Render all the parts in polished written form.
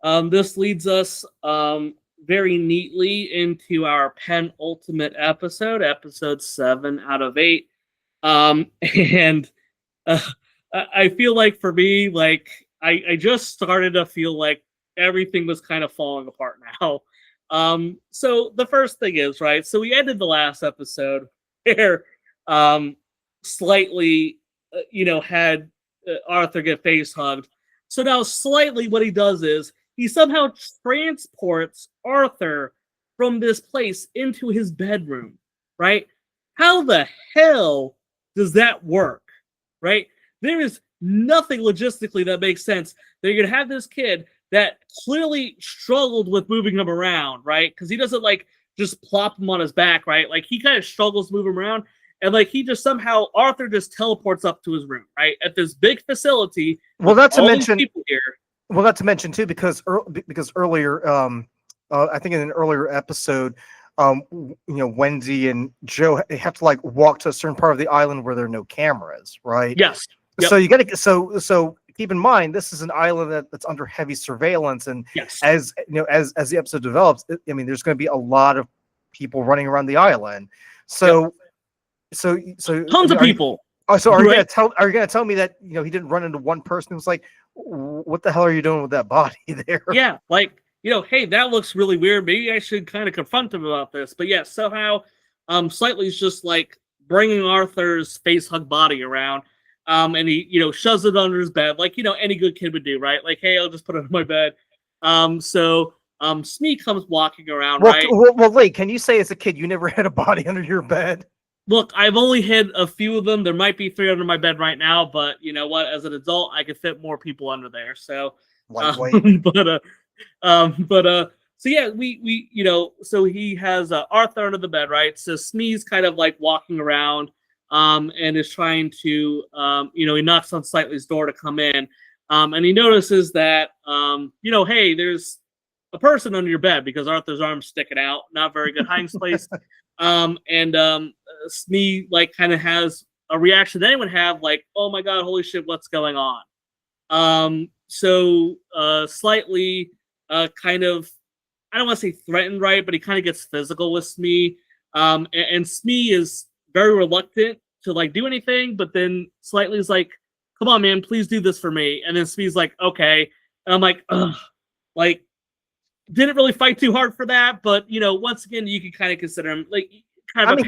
This leads us very neatly into our penultimate episode, episode 7 out of 8. And uh, I feel like for me, like I just started to feel like everything was kind of falling apart now. So the first thing is, right, so we ended the last episode where um, Slightly, had Arthur get face hugged. So now Slightly, what he does is he somehow transports Arthur from this place into his bedroom, right? How the hell does that work, right? There is nothing logistically that makes sense. That you're gonna have this kid that clearly struggled with moving him around, right? Because he doesn't like just plop him on his back, right? Like he kind of struggles to move him around, and like he just somehow Arthur just teleports up to his room, right? At this big facility Well, with not to all these mention, people here. well, not to mention too, because earlier, I think in an earlier episode, Wendy and Joe have to like walk to a certain part of the island where there are no cameras, right? Yes. Yep. So you got to so keep in mind this is an island that's under heavy surveillance, and Yes. as as the episode develops, I mean, there's going to be a lot of people running around the island. So Yep. so I Tons mean, of people. are you Right? gonna tell me that he didn't run into one person who was like, what the hell are you doing with that body there? Yeah, like, hey, that looks really weird. Maybe I should kind of confront him about this. But yeah, somehow, Slightly's just like bringing Arthur's face hug body around, and he, shoves it under his bed, like any good kid would do, right? Like, hey, I'll just put it under my bed. Smee comes walking around, right? Well, Lee, can you say as a kid you never had a body under your bed? Look, I've only hid a few of them. There might be 3 under my bed right now, but you know what? As an adult, I could fit more people under there. So, Lightweight. so yeah, we so he has Arthur under the bed, right? So Smee's kind of like walking around, and is trying to, he knocks on Slightly's door to come in, and he notices that, hey, there's a person under your bed because Arthur's arm's sticking out, not very good hiding place. Smee like kind of has a reaction that anyone have, like, oh my god, holy shit, what's going on? Slightly kind of, I don't want to say threatened, right, but he kind of gets physical with Smee. And Smee is very reluctant to like do anything, but then Slightly is like, come on, man, please do this for me. And then Smee's like, okay. And I'm like, ugh, like, didn't really fight too hard for that, but once again, you can kind of consider him like kind of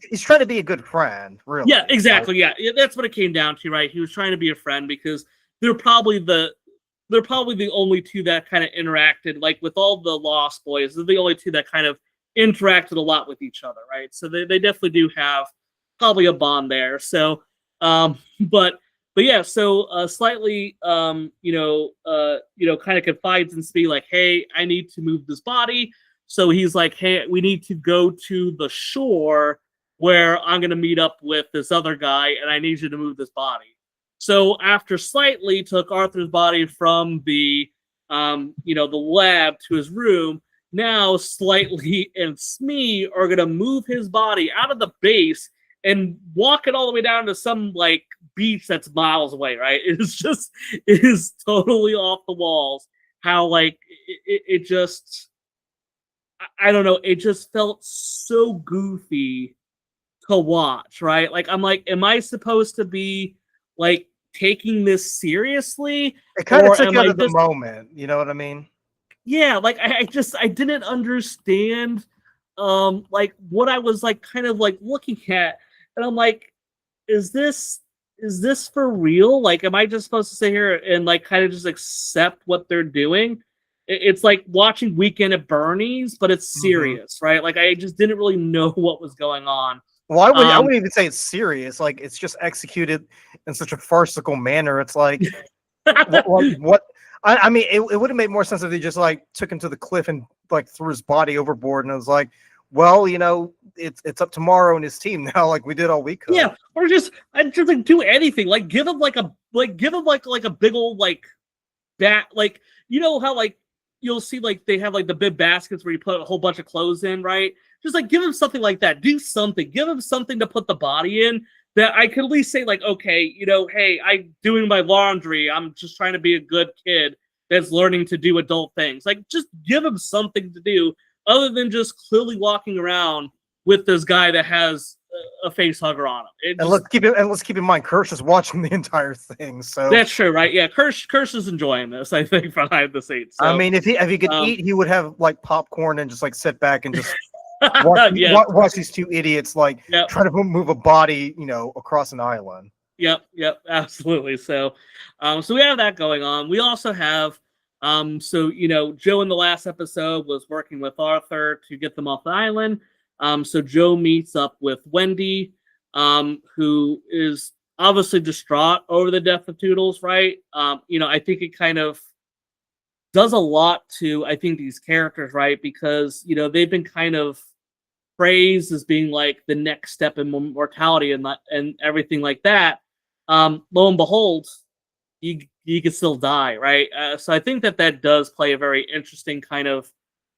he's trying to be a good friend, really. Yeah, exactly. Yeah, that's what it came down to, right? He was trying to be a friend because they're probably the only two that kind of interacted, like with all the Lost Boys. They're the only two that kind of interacted a lot with each other, right? So they definitely do have probably a bond there. So, but yeah, so Slightly, kind of confides in Smee, like, hey, I need to move this body. So he's like, hey, we need to go to the shore where I'm going to meet up with this other guy, and I need you to move this body. So after Slightly took Arthur's body from the lab to his room, now Slightly and Smee are going to move his body out of the base and walk it all the way down to some, like, beach that's miles away, right? It is totally off the walls how, like, it just, I don't know, it just felt so goofy to watch, right? Like, I'm like, am I supposed to be like taking this seriously? It kind of took you out of the moment, you know what I mean? Yeah, like I didn't understand like what I was like kind of like looking at, and I'm like, is this for real? Like, am I just supposed to sit here and like kind of just accept what they're doing? It's like watching Weekend at Bernie's, but it's serious, right? Like, I just didn't really know what was going on. Well, I wouldn't even say it's serious. Like, it's just executed in such a farcical manner. It's like, what? I mean, it would have made more sense if they just like took him to the cliff and like threw his body overboard, and it was like, well, it's up to Morrow and his team now. Like, we did all we could. Yeah, or just like do anything. Like, give him like a big old like bat. Like, you know how like you'll see like they have like the big baskets where you put a whole bunch of clothes in, right? Just like give him something like that. Do something. Give him something to put the body in that I could at least say like, okay, hey, I'm doing my laundry. I'm just trying to be a good kid. that's learning to do adult things. Like, just give him something to do other than just clearly walking around with this guy that has a face hugger on him. Let's keep in mind, Kirsch is watching the entire thing. So that's true, right? Yeah, Kirsch is enjoying this, I think, behind the scenes. So, I mean, if he could eat, he would have like popcorn and just like sit back and just watch these two idiots like try to move a body, across an island. Yep, absolutely. So, so we have that going on. We also have, Joe in the last episode was working with Arthur to get them off the island. So Joe meets up with Wendy, who is obviously distraught over the death of Toodles, right? I think it kind of does a lot to, I think, these characters, right? Because, they've been kind of praised as being like the next step in mortality and everything like that. Lo and behold, you can still die, right? So I think that does play a very interesting kind of,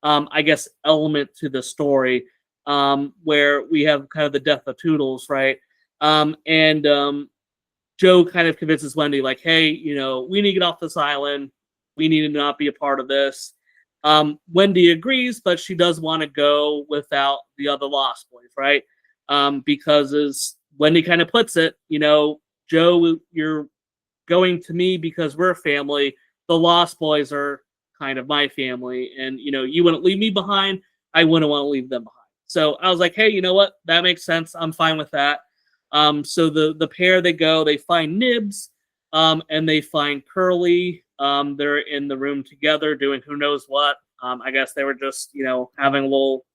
element to the story, where we have kind of the death of Toodles, right? Joe kind of convinces Wendy, like, hey, we need to get off this island. We need to not be a part of this. Wendy agrees, but she does want to go without the other Lost Boys, right? Because as Wendy kind of puts it, Joe, you're going to me because we're a family. The Lost Boys are kind of my family, and you wouldn't leave me behind. I wouldn't want to leave them behind. So I was like, hey, you know what? That makes sense. I'm fine with that. So the pair, they find Nibs, and they find Curly. They're in the room together doing who knows what. I guess they were just, having a little,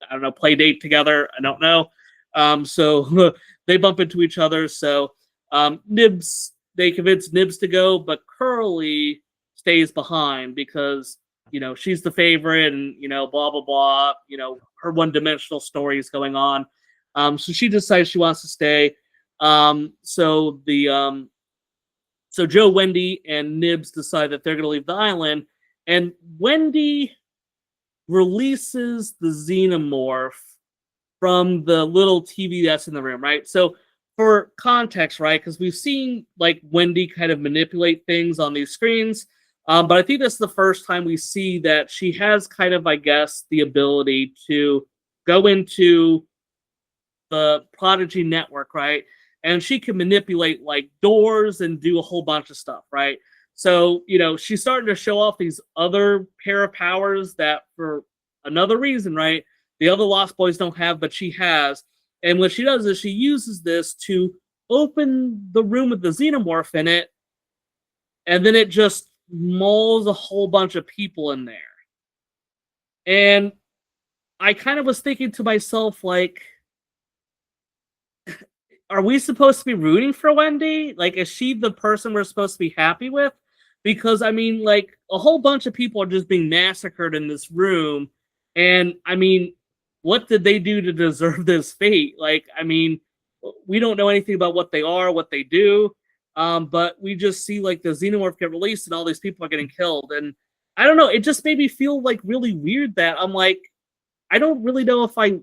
I don't know, play date together. I don't know. So they bump into each other. So Nibs, they convince Nibs to go, but Curly stays behind because, she's the favorite and, blah, blah, blah. Her one-dimensional story is going on. So she decides she wants to stay. So Joe, Wendy, and Nibs decide that they're going to leave the island. And Wendy releases the xenomorph from the little TV that's in the room, right? So for context, right, because we've seen like Wendy kind of manipulate things on these screens, but I think that's the first time we see that she has kind of, I guess, the ability to go into the Prodigy network, right? And she can manipulate like doors and do a whole bunch of stuff, right? So, she's starting to show off these other pair of powers that for another reason, right, the other Lost Boys don't have, but she has. And what she does is she uses this to open the room with the xenomorph in it, and then it just mauls a whole bunch of people in there. And I kind of was thinking to myself, like, are we supposed to be rooting for Wendy? Like, is she the person we're supposed to be happy with? Because, I mean, like, a whole bunch of people are just being massacred in this room. And, I mean, what did they do to deserve this fate? Like, I mean, we don't know anything about what they are, what they do. But we just see, like, the xenomorph get released and all these people are getting killed. And I don't know. It just made me feel, like, really weird that I'm like, I don't really know if I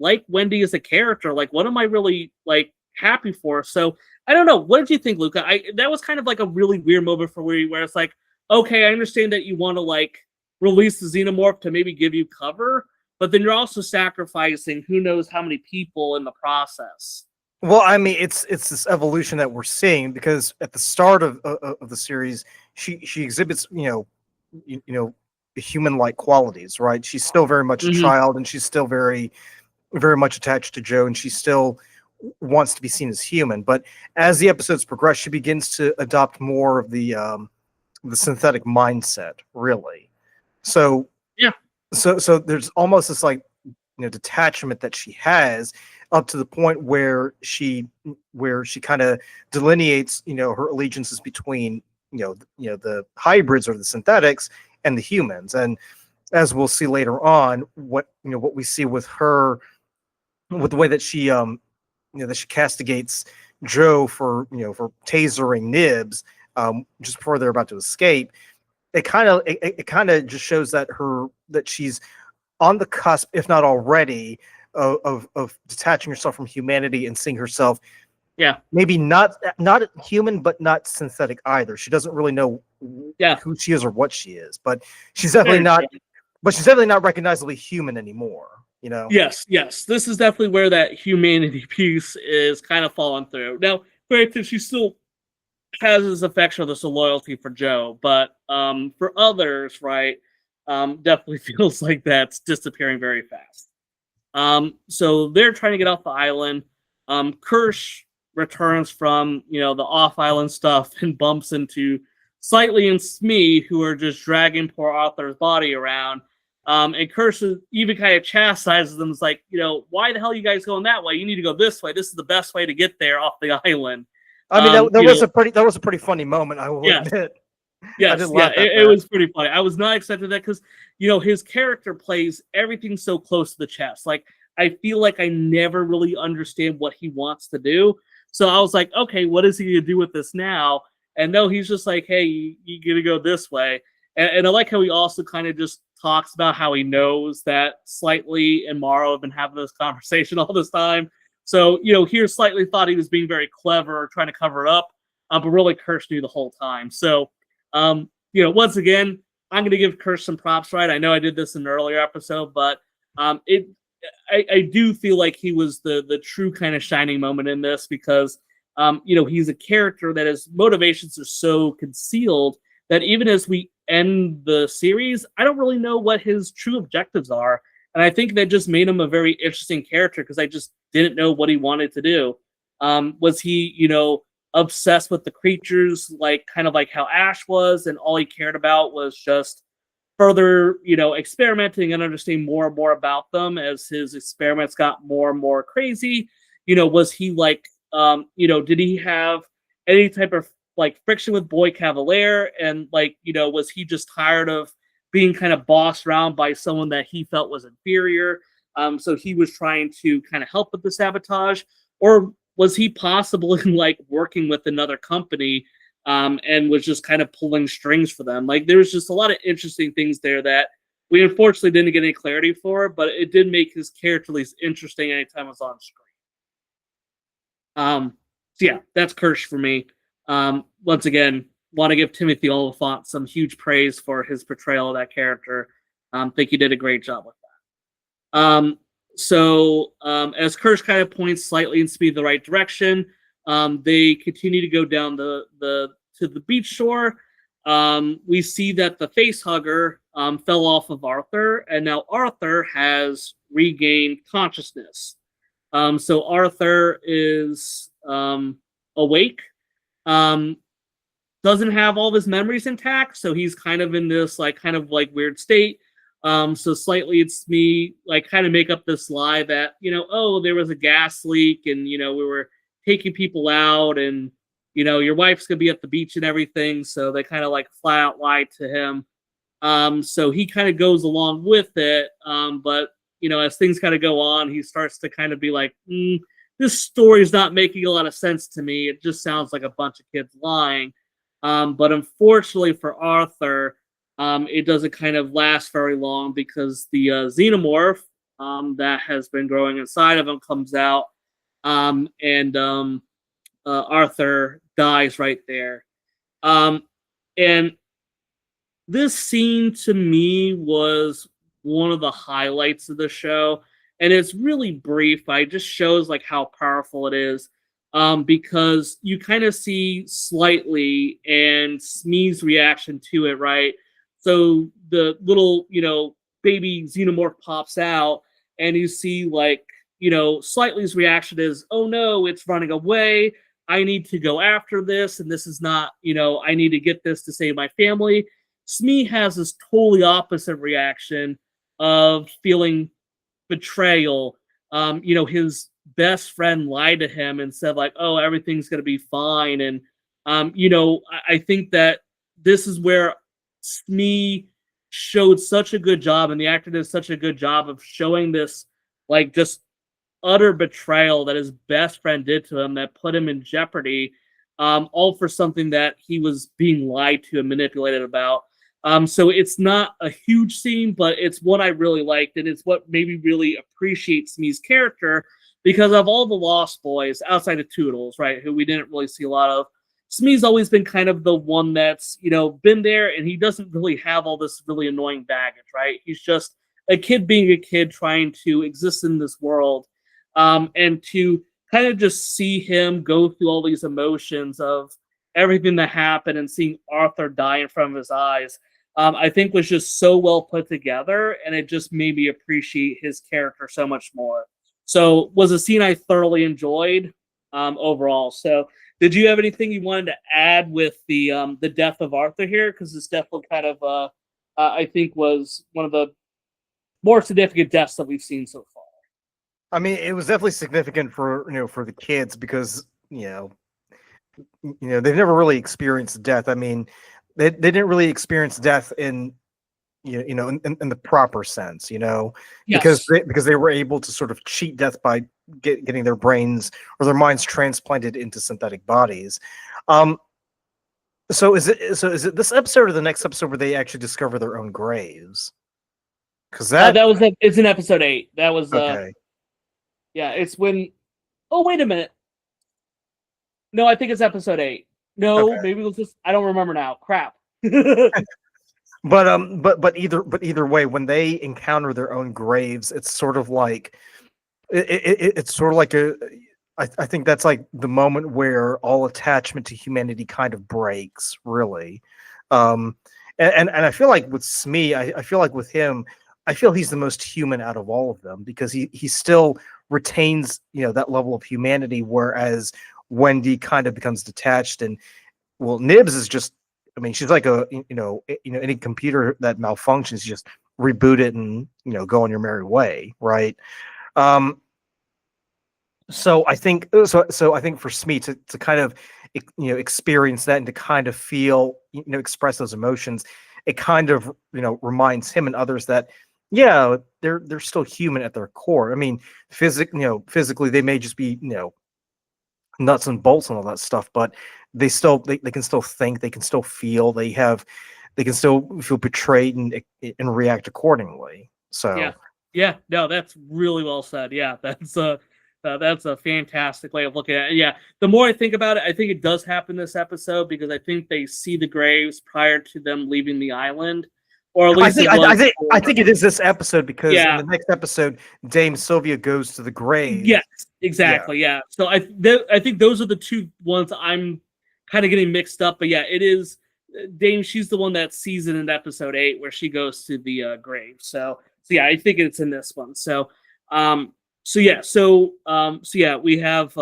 like Wendy as a character. Like, what am I really, like, happy for? So I don't know. What did you think, Luka? That was kind of like a really weird moment for me where it's like, okay, I understand that you want to like release the xenomorph to maybe give you cover, but then you're also sacrificing who knows how many people in the process. Well, I mean, it's this evolution that we're seeing because at the start of the series, she exhibits human-like qualities, right? She's still very much a child, and she's still very, very much attached to Joe, and she still wants to be seen as human. But as the episodes progress, she begins to adopt more of the synthetic mindset, really. So yeah, so there's almost this like detachment that she has up to the point where she kind of delineates her allegiances between the hybrids or the synthetics and the humans. And as we'll see later on, what we see with her, with the way that she that she castigates Joe for tasering Nibs just before they're about to escape. It kind of just shows that she's on the cusp, if not already, of detaching herself from humanity and seeing herself Yeah. Maybe not human, but not synthetic either. She doesn't really know who she is or what she is, but she's definitely not. But she's definitely not recognizably human anymore. You know. Yes. This is definitely where that humanity piece is kind of falling through. Now, granted, she still has this affection or this loyalty for Joe, but for others, right, definitely feels like that's disappearing very fast. So they're trying to get off the island. Kirsch returns from the off-island stuff and bumps into Slightly and Smee, who are just dragging poor Arthur's body around. And Kirsch even kind of chastises them. It's like, why the hell are you guys going that way? You need to go this way. This is the best way to get there off the island. I mean, that was a pretty funny moment, I will admit. Yes, it was pretty funny. I was not expecting that because, his character plays everything so close to the chest. Like, I feel like I never really understand what he wants to do. So I was like, okay, what is he going to do with this now? And no, he's just like, hey, you got to go this way. And I like how he also kind of just talks about how he knows that Slightly and Morrow have been having this conversation all this time. So, here Slightly thought he was being very clever, trying to cover it up, but really Kirsch knew the whole time. So, once again, I'm going to give Kirsch some props, right? I know I did this in an earlier episode, but I do feel like he was the true kind of shining moment in this because, he's a character that his motivations are so concealed that even as we end the series, I don't really know what his true objectives are. And I think that just made him a very interesting character because I just didn't know what he wanted to do. Was he, obsessed with the creatures, kind of like how Ash was, and all he cared about was just further, experimenting and understanding more and more about them as his experiments got more and more crazy? Was he did he have any type of friction with Boy Cavalier? And was he just tired of being kind of bossed around by someone that he felt was inferior? So he was trying to kind of help with the sabotage, or was he possibly working with another company and was just kind of pulling strings for them? There was just a lot of interesting things there that we unfortunately didn't get any clarity for, but it did make his character at least interesting anytime it was on screen. So yeah, that's Kirsch for me. Once again, want to give Timothy Oliphant some huge praise for his portrayal of that character. Think he did a great job with that. So as Kirsch kind of points Slightly and Smee the right direction, they continue to go down to the beach shore. We see that the face hugger fell off of Arthur, and now Arthur has regained consciousness. So Arthur is awake. Doesn't have all of his memories intact, so he's kind of in this weird state. So Slightly and Smee kind of make up this lie that there was a gas leak and we were taking people out and your wife's gonna be at the beach and everything. So they kind of flat out lie to him. So he kind of goes along with it. But as things kind of go on, he starts to kind of be like, this story is not making a lot of sense to me. It just sounds like a bunch of kids lying. But unfortunately for Arthur, it doesn't kind of last very long because the xenomorph that has been growing inside of him comes out, and Arthur dies right there. And this scene to me was one of the highlights of the show, and it's really brief, but it just shows how powerful it is. Because you kind of see Slightly and Smee's reaction to it, right? So the little, baby xenomorph pops out, and you see Slightly's reaction is, oh no, it's running away. I need to go after this, and this is not, I need to get this to save my family. Smee has this totally opposite reaction of feeling betrayal. His best friend lied to him and said oh, everything's going to be fine. And, I think that this is where Smee showed such a good job, and the actor did such a good job of showing this, just utter betrayal that his best friend did to him that put him in jeopardy, all for something that he was being lied to and manipulated about. So it's not a huge scene, but it's what I really liked, and it's what made me really appreciate Smee's character, because of all the Lost Boys, outside of Toodles, right, who we didn't really see a lot of, Smee's always been kind of the one that's, been there, and he doesn't really have all this really annoying baggage, right? He's just a kid being a kid trying to exist in this world. And to kind of just see him go through all these emotions of everything that happened and seeing Arthur die in front of his eyes, I think was just so well put together, and it just made me appreciate his character so much more. So was a scene I thoroughly enjoyed overall. So did you have anything you wanted to add with the death of Arthur here? Because this definitely kind of I think was one of the more significant deaths that we've seen so far. I mean, it was definitely significant for for the kids because they've never really experienced death. I mean, they didn't really experience death in in the proper sense, because Yes. because they were able to sort of cheat death by getting their brains or their minds transplanted into synthetic bodies. So is it this episode or the next episode where they actually discover their own graves? Because It's in episode 8. That was okay. yeah, it's when. Oh, wait a minute. No, I think it's episode 8. No, Okay. maybe it was just. I don't remember now. Crap. But either way, when they encounter their own graves, it's sort of like it's sort of like I think that's like the moment where all attachment to humanity kind of breaks, really. And I feel like with Smee, I feel like with him, I feel he's the most human out of all of them because he still retains that level of humanity, whereas Wendy kind of becomes detached, and well, Nibs is just, I mean, she's like any computer that malfunctions, you just reboot it and go on your merry way, right? So I think for Smee to kind of experience that and to kind of feel express those emotions, it kind of reminds him and others that they're still human at their core. I mean, physically they may just be nuts and bolts and all that stuff, but they can still think, they can still feel, they can still feel betrayed and react accordingly. So yeah, no, that's really well said. Yeah, that's a fantastic way of looking at it. Yeah, the more I think about it, I think it does happen this episode because I think they see the graves prior to them leaving the island, or at least I think it is this episode because in yeah. the next episode, Dame Sylvia goes to the grave. Yes, exactly. Yeah. So I think those are the two ones I'm kind of getting mixed up. But yeah, it is Dame. She's the one that sees it in episode 8 where she goes to the grave. So yeah, I think it's in this one. So we have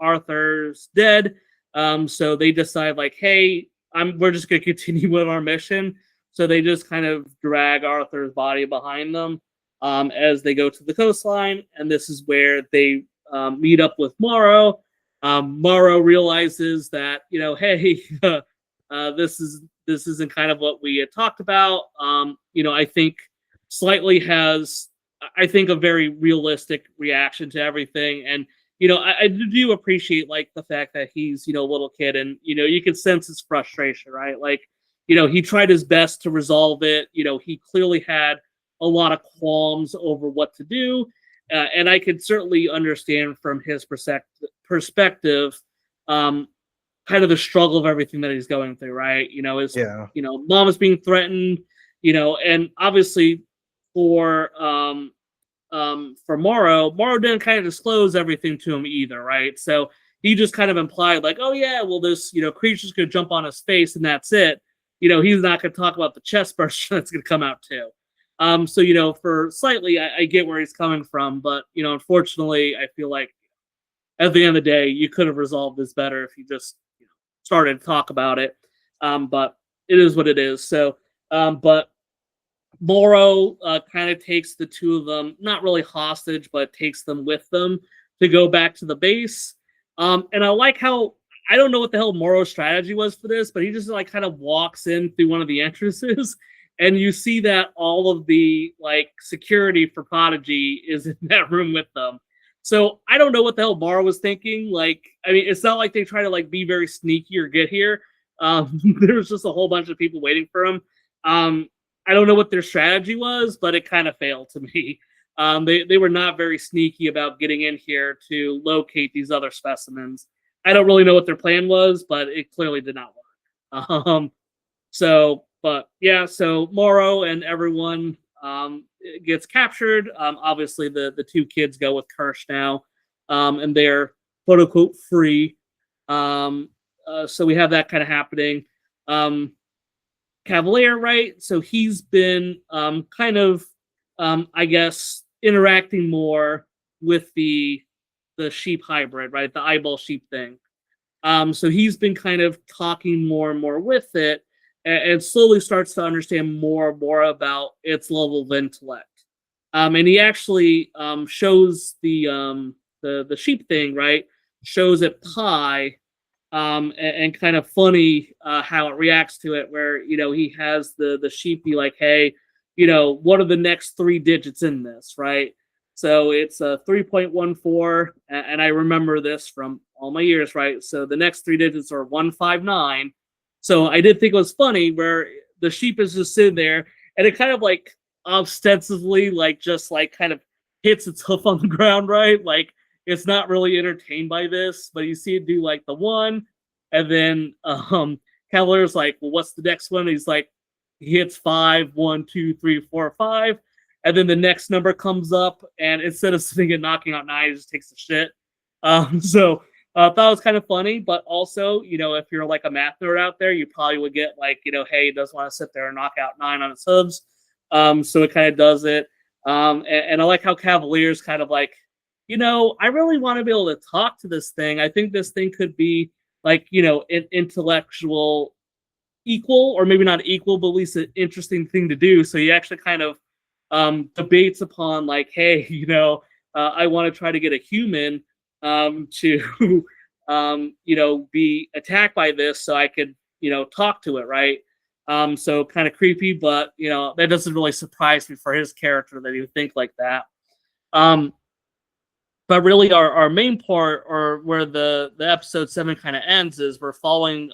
Arthur's dead. So they decide like, hey, we're just gonna continue with our mission. So they just kind of drag Arthur's body behind them as they go to the coastline, and this is where they meet up with Morrow. Morrow realizes that hey, this isn't kind of what we had talked about. I think Slightly has, I think, a very realistic reaction to everything, and I do appreciate like the fact that he's a little kid, and you can sense his frustration, right? Like he tried his best to resolve it. He clearly had a lot of qualms over what to do, and I could certainly understand from his perspective, kind of the struggle of everything that he's going through, right? His mom is being threatened, and obviously for Morrow didn't kind of disclose everything to him either, right? So he just kind of implied like, oh yeah, well this creature's gonna jump on his face and that's it. He's not gonna talk about the chest burst that's gonna come out too. So for Slightly, I get where he's coming from, but unfortunately, I feel like at the end of the day, you could have resolved this better if you just started to talk about it. But it is what it is. So, but Morrow kind of takes the two of them, not really hostage, but takes them with them to go back to the base. And I like how, I don't know what the hell Morrow's strategy was for this, but he just like kind of walks in through one of the entrances, and you see that all of the like security for Prodigy is in that room with them. So I don't know what the hell Morrow was thinking. Like, I mean, it's not like they try to like be very sneaky or get here. There's just a whole bunch of people waiting for him. I don't know what their strategy was, but it kind of failed to me. They were not very sneaky about getting in here to locate these other specimens. I don't really know what their plan was, but it clearly did not work. But yeah, so Morrow and everyone gets captured. Obviously, the two kids go with Kirsch now, and they're quote unquote free. So we have that kind of happening. Cavalier, right? So he's been kind of, I guess, interacting more with the sheep hybrid, right? The eyeball sheep thing. So he's been kind of talking more and more with it, and slowly starts to understand more and more about its level of intellect. And he actually shows the sheep thing, right? Shows it pie, and kind of funny how it reacts to it, where he has the sheep be like, hey, what are the next 3 digits in this, right? So it's a 3.14, and I remember this from all my years, right? So the next 3 digits are 159. So I did think it was funny where the sheep is just sitting there, and it kind of like ostensibly just kind of hits its hoof on the ground, right? Like it's not really entertained by this, but you see it do like the 1, and then Cavalier's like, well, what's the next one? And he's like, he hits 5, 1, 2, 3, 4, 5. And then the next number comes up, and instead of sitting and knocking out 9, he just takes the shit. So I thought it was kind of funny, but also, if you're like a math nerd out there, you probably would get like, hey, it doesn't want to sit there and knock out 9 on its hooves. So it kind of does it. And I like how Cavalier's kind of like, I really want to be able to talk to this thing. I think this thing could be like, an intellectual equal, or maybe not equal, but at least an interesting thing to do. So he actually kind of debates upon like, hey, I want to try to get a human to be attacked by this, so I could talk to it, right? So kind of creepy, but that doesn't really surprise me for his character that he would think like that. But really, our main part, or where the episode 7 kind of ends, is we're following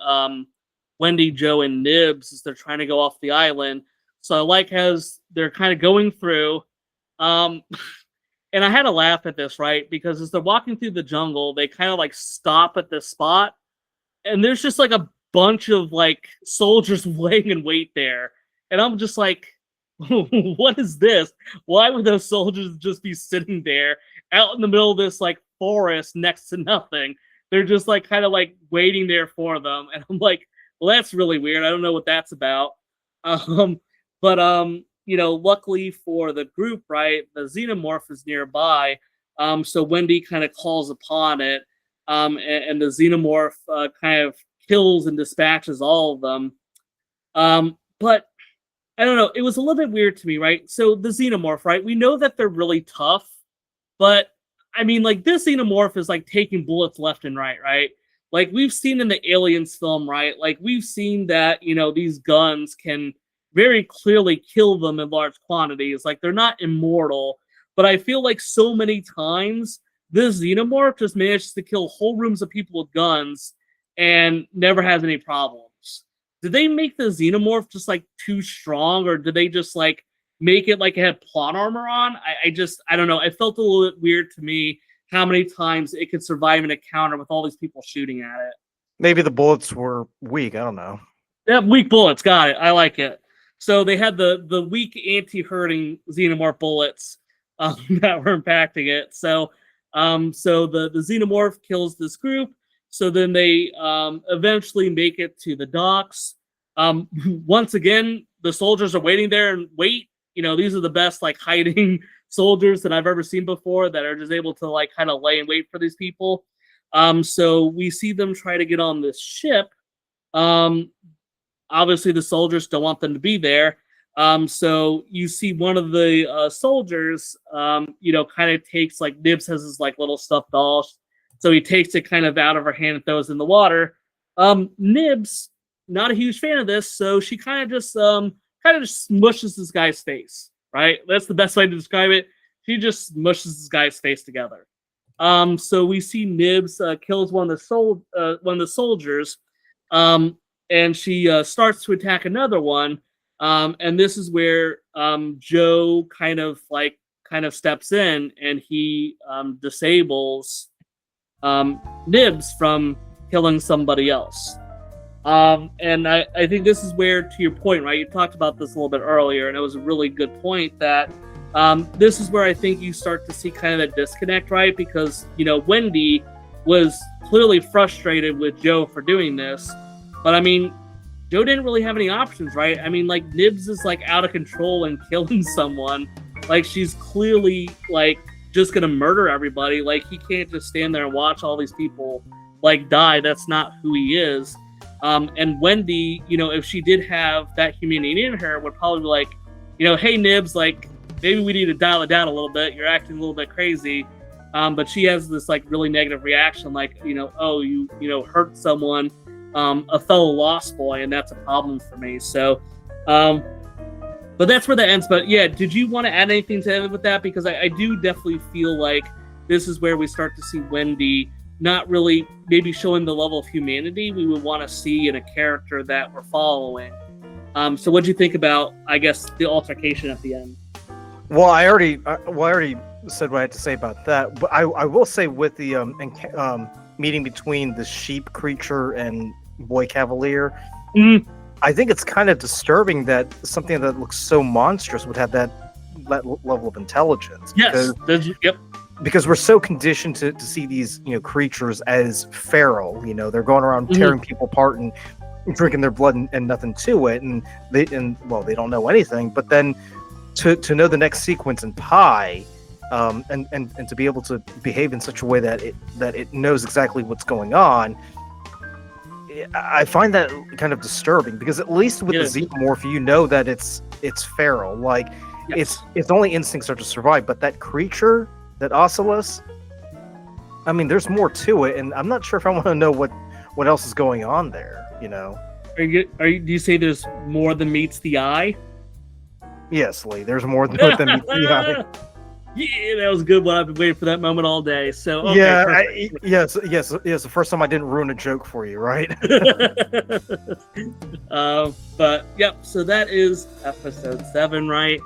Wendy, Joe, and Nibs as they're trying to go off the island. So I like as they're kind of going through, and I had to laugh at this, right? Because as they're walking through the jungle, they kind of like stop at this spot, and there's just like a bunch of like soldiers laying in wait there. And I'm just like, what is this? Why would those soldiers just be sitting there out in the middle of this like forest next to nothing? They're just like kind of like waiting there for them. And I'm like, well, that's really weird. I don't know what that's about. Luckily for the group, right, the xenomorph is nearby. So Wendy kind of calls upon it, and the xenomorph kind of kills and dispatches all of them. But I don't know, it was a little bit weird to me, right? So the xenomorph, right, we know that they're really tough, but I mean, like, this xenomorph is like taking bullets left and right? Like we've seen in the Aliens film, right? Like we've seen that, these guns can very clearly kill them in large quantities. Like they're not immortal, but I feel like so many times this xenomorph just manages to kill whole rooms of people with guns and never has any problems. Did they make the xenomorph just like too strong, or did they just like make it like it had plot armor on? I don't know. It felt a little bit weird to me how many times it could survive an encounter with all these people shooting at it. Maybe the bullets were weak. I don't know. Yeah, weak bullets. Got it. I like it. So they had the weak anti-hurting xenomorph bullets that were impacting it. So the xenomorph kills this group. So then they eventually make it to the docks. Once again, the soldiers are waiting there and wait. These are the best like hiding soldiers that I've ever seen before, that are just able to like kind of lay in wait for these people. So we see them try to get on this ship. Obviously the soldiers don't want them to be there. So you see one of the soldiers, kind of takes, like, Nibs has his like little stuffed doll. So he takes it kind of out of her hand and throws it in the water. Nibs, not a huge fan of this, so she kind of just smushes this guy's face, right? That's the best way to describe it. She just smushes this guy's face together. So we see Nibs kills one of the soldiers, and she starts to attack another one. And this is where Joe kind of steps in, and he disables Nibs from killing somebody else. And I think this is where, to your point, right? You talked about this a little bit earlier, and it was a really good point that this is where I think you start to see kind of a disconnect, right? Because, Wendy was clearly frustrated with Joe for doing this, but I mean, Joe didn't really have any options, right? I mean, like, Nibs is like out of control and killing someone. Like, she's clearly like just gonna murder everybody. Like, he can't just stand there and watch all these people like die. That's not who he is. And Wendy, if she did have that humanity in her, would probably be like, hey Nibs, like, maybe we need to dial it down a little bit. You're acting a little bit crazy. But she has this like really negative reaction, like, oh, you hurt someone, a fellow Lost Boy, and that's a problem for me. So, but that's where that ends. But yeah, did you want to add anything to it with that? Because I do definitely feel like this is where we start to see Wendy not really maybe showing the level of humanity we would want to see in a character that we're following. So what do you think about, I guess, the altercation at the end? Well, I already said what I had to say about that. But I will say with the meeting between the sheep creature and Boy Cavalier, I think it's kind of disturbing that something that looks so monstrous would have that level of intelligence. Yes. Because we're so conditioned to see these creatures as feral. They're going around tearing people apart and drinking their blood and nothing to it, and they don't know anything. But then to know the next sequence in Pi, and to be able to behave in such a way that it knows exactly what's going on, I find that kind of disturbing. Because at least with the xenomorph, that it's feral. Like, its only instincts are to survive. But that creature, that Oculus, I mean, there's more to it, and I'm not sure if I want to know what else is going on there. Do you say there's more than meets the eye? Yes, Lee. There's more than meets the eye. Yeah, that was a good one. I've been waiting for that moment all day. So okay, yeah, yes. The first time I didn't ruin a joke for you, right? But yep. So that is episode 7, right?